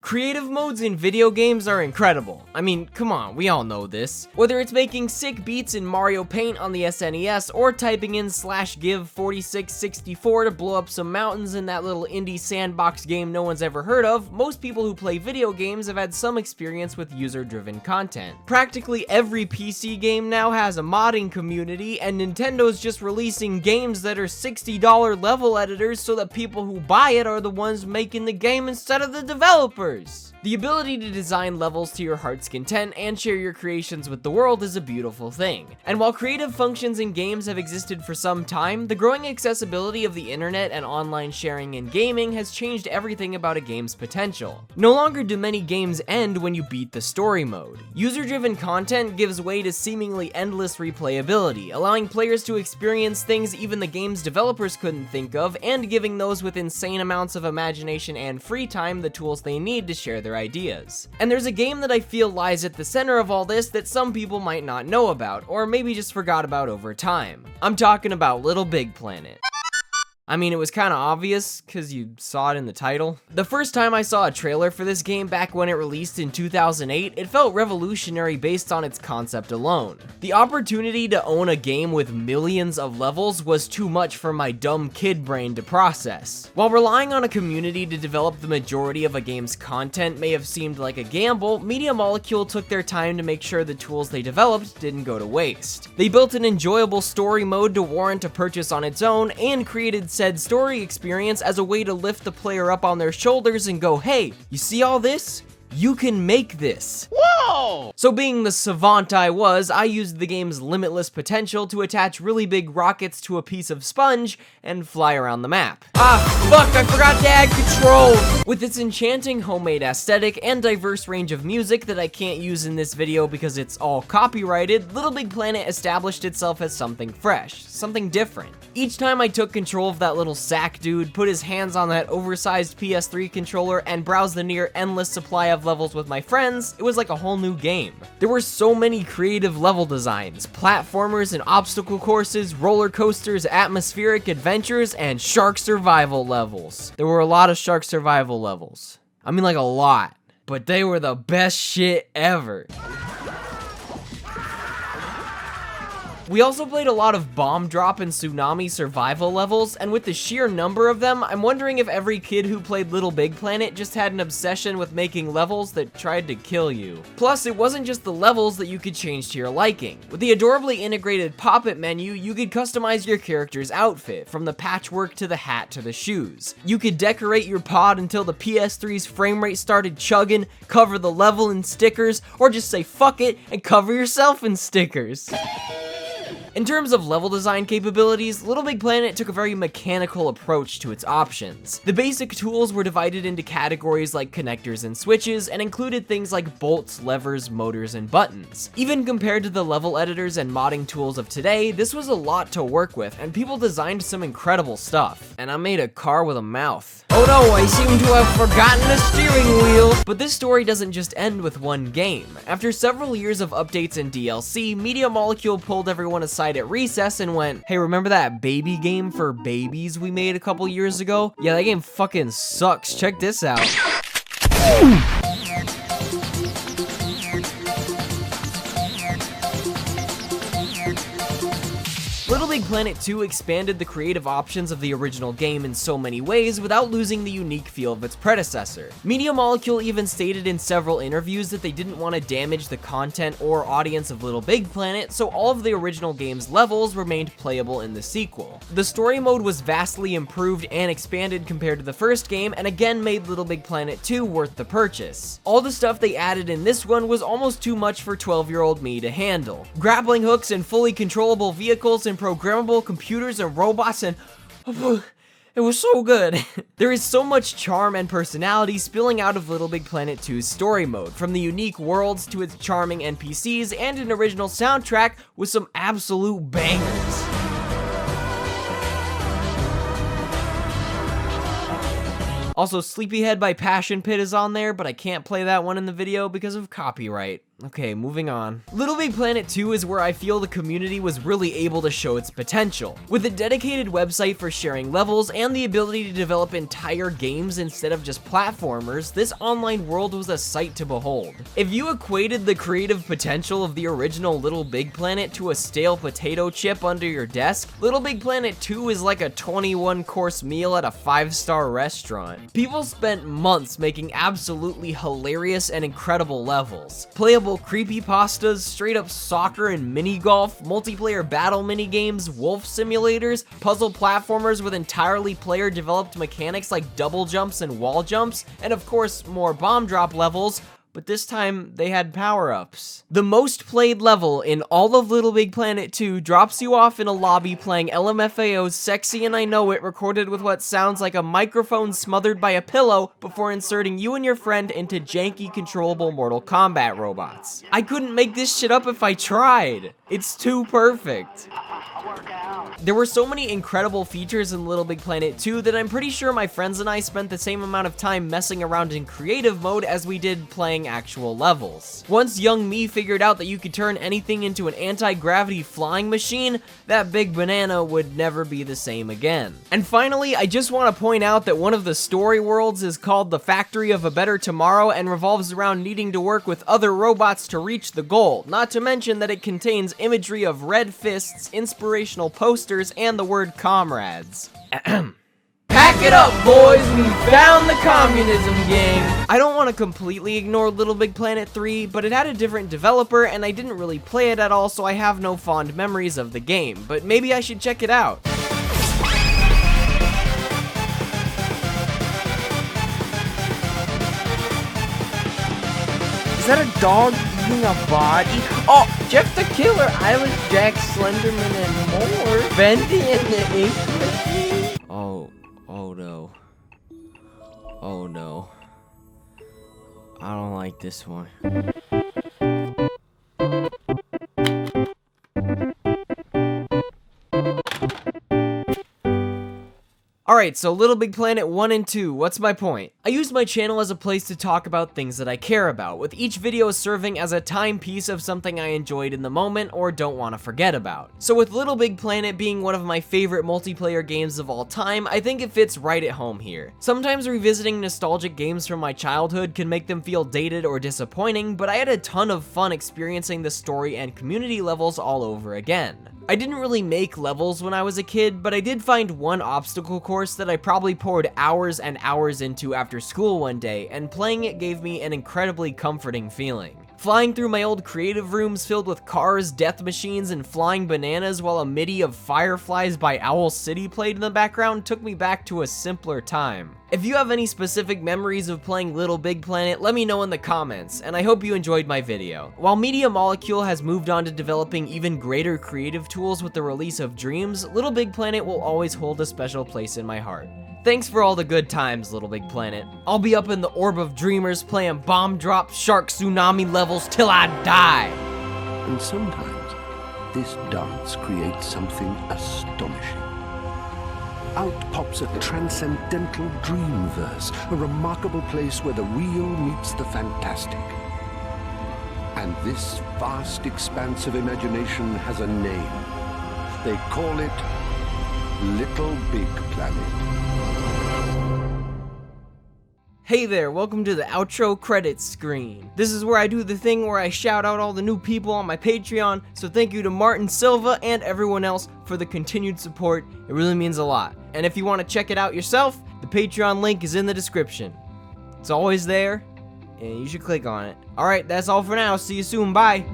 Creative modes in video games are incredible. I mean, come on, we all know this. Whether it's making sick beats in Mario Paint on the SNES, or typing in /give4664 to blow up some mountains in that little indie sandbox game no one's ever heard of, most people who play video games have had some experience with user-driven content. Practically every PC game now has a modding community, and Nintendo's just releasing games that are $60 level editors so that people who buy it are the ones making the game instead of the developers. The ability to design levels to your heart's content and share your creations with the world is a beautiful thing. And while creative functions in games have existed for some time, the growing accessibility of the internet and online sharing in gaming has changed everything about a game's potential. No longer do many games end when you beat the story mode. User-driven content gives way to seemingly endless replayability, allowing players to experience things even the game's developers couldn't think of, and giving those with insane amounts of imagination and free time the tools they need to share their ideas. And there's a game that I feel lies at the center of all this that some people might not know about, or maybe just forgot about over time. I'm talking about LittleBigPlanet. I mean, it was kind of obvious, because you saw it in the title. The first time I saw a trailer for this game back when it released in 2008, it felt revolutionary based on its concept alone. The opportunity to own a game with millions of levels was too much for my dumb kid brain to process. While relying on a community to develop the majority of a game's content may have seemed like a gamble, Media Molecule took their time to make sure the tools they developed didn't go to waste. They built an enjoyable story mode to warrant a purchase on its own, and created said story experience as a way to lift the player up on their shoulders and go, hey, you see all this? You can make this. Whoa! So being the savant I was, I used the game's limitless potential to attach really big rockets to a piece of sponge and fly around the map. Ah, fuck, I forgot to add controls! With its enchanting homemade aesthetic and diverse range of music that I can't use in this video because it's all copyrighted, LittleBigPlanet established itself as something fresh, something different. Each time I took control of that little sack dude, put his hands on that oversized PS3 controller, and browsed the near endless supply of levels with my friends, it was like a whole new game. There were so many creative level designs, platformers and obstacle courses, roller coasters, atmospheric adventures, and shark survival levels. There were a lot of shark survival levels. I mean, like a lot. But they were the best shit ever. We also played a lot of bomb drop and tsunami survival levels, and with the sheer number of them, I'm wondering if every kid who played LittleBigPlanet just had an obsession with making levels that tried to kill you. Plus, it wasn't just the levels that you could change to your liking. With the adorably integrated pop-it menu, you could customize your character's outfit, from the patchwork to the hat to the shoes. You could decorate your pod until the PS3's frame rate started chugging, cover the level in stickers, or just say fuck it and cover yourself in stickers. In terms of level design capabilities, LittleBigPlanet took a very mechanical approach to its options. The basic tools were divided into categories like connectors and switches, and included things like bolts, levers, motors, and buttons. Even compared to the level editors and modding tools of today, this was a lot to work with, and people designed some incredible stuff. And I made a car with a mouth. Oh no, I seem to have forgotten the steering wheel! But this story doesn't just end with one game. After several years of updates and DLC, Media Molecule pulled everyone aside at recess and went, hey, remember that baby game for babies we made a couple years ago? Yeah, that game fucking sucks. Check this out. LittleBigPlanet 2 expanded the creative options of the original game in so many ways without losing the unique feel of its predecessor. Media Molecule even stated in several interviews that they didn't want to damage the content or audience of LittleBigPlanet, so all of the original game's levels remained playable in the sequel. The story mode was vastly improved and expanded compared to the first game, and again made LittleBigPlanet 2 worth the purchase. All the stuff they added in this one was almost too much for 12-year-old me to handle. Grappling hooks and fully controllable vehicles and programmable computers and robots, and it was so good. There is so much charm and personality spilling out of LittleBigPlanet 2's story mode, from the unique worlds to its charming NPCs and an original soundtrack with some absolute bangers. Also, Sleepyhead by Passion Pit is on there, but I can't play that one in the video because of copyright. Okay, moving on. LittleBigPlanet 2 is where I feel the community was really able to show its potential. With a dedicated website for sharing levels and the ability to develop entire games instead of just platformers, this online world was a sight to behold. If you equated the creative potential of the original LittleBigPlanet to a stale potato chip under your desk, LittleBigPlanet 2 is like a 21-course meal at a 5-star restaurant. People spent months making absolutely hilarious and incredible levels. Playable creepypastas, straight-up soccer and mini-golf, multiplayer battle minigames, wolf simulators, puzzle platformers with entirely player-developed mechanics like double jumps and wall jumps, and of course, more bomb drop levels, but this time they had power-ups. The most played level in all of LittleBigPlanet 2 drops you off in a lobby playing LMFAO's Sexy and I Know It, recorded with what sounds like a microphone smothered by a pillow before inserting you and your friend into janky controllable Mortal Kombat robots. I couldn't make this shit up if I tried. It's too perfect. There were so many incredible features in LittleBigPlanet 2 that I'm pretty sure my friends and I spent the same amount of time messing around in creative mode as we did playing actual levels. Once young me figured out that you could turn anything into an anti-gravity flying machine, that big banana would never be the same again. And finally, I just want to point out that one of the story worlds is called the Factory of a Better Tomorrow and revolves around needing to work with other robots to reach the goal, not to mention that it contains imagery of red fists, inspirational posters, and the word comrades. Pack it up, boys! We found the communism game! I don't want to completely ignore LittleBigPlanet 3, but it had a different developer, and I didn't really play it at all, so I have no fond memories of the game, but maybe I should check it out. Is that a dog eating a body? Oh, Jeff the Killer, Island Jack, Slenderman, and more. Bendy and the Ink Machine. Oh no. Oh no. I don't like this one. Alright, so LittleBigPlanet 1 and 2, what's my point? I use my channel as a place to talk about things that I care about, with each video serving as a timepiece of something I enjoyed in the moment or don't want to forget about. So with LittleBigPlanet being one of my favorite multiplayer games of all time, I think it fits right at home here. Sometimes revisiting nostalgic games from my childhood can make them feel dated or disappointing, but I had a ton of fun experiencing the story and community levels all over again. I didn't really make levels when I was a kid, but I did find one obstacle course that I probably poured hours and hours into after school one day, and playing it gave me an incredibly comforting feeling. Flying through my old creative rooms filled with cars, death machines, and flying bananas while a MIDI of Fireflies by Owl City played in the background took me back to a simpler time. If you have any specific memories of playing LittleBigPlanet, let me know in the comments, and I hope you enjoyed my video. While Media Molecule has moved on to developing even greater creative tools with the release of Dreams, LittleBigPlanet will always hold a special place in my heart. Thanks for all the good times, LittleBigPlanet. I'll be up in the Orb of Dreamers playing bomb drop shark tsunami levels till I die. And sometimes this dance creates something astonishing. Out pops a transcendental dreamverse, a remarkable place where the real meets the fantastic. And this vast expanse of imagination has a name. They call it LittleBigPlanet. Hey there, welcome to the outro credits screen. This is where I do the thing where I shout out all the new people on my Patreon, so thank you to Martin Silva and everyone else for the continued support. It really means a lot. And if you want to check it out yourself, the Patreon link is in the description. It's always there, and you should click on it. Alright, that's all for now. See you soon. Bye.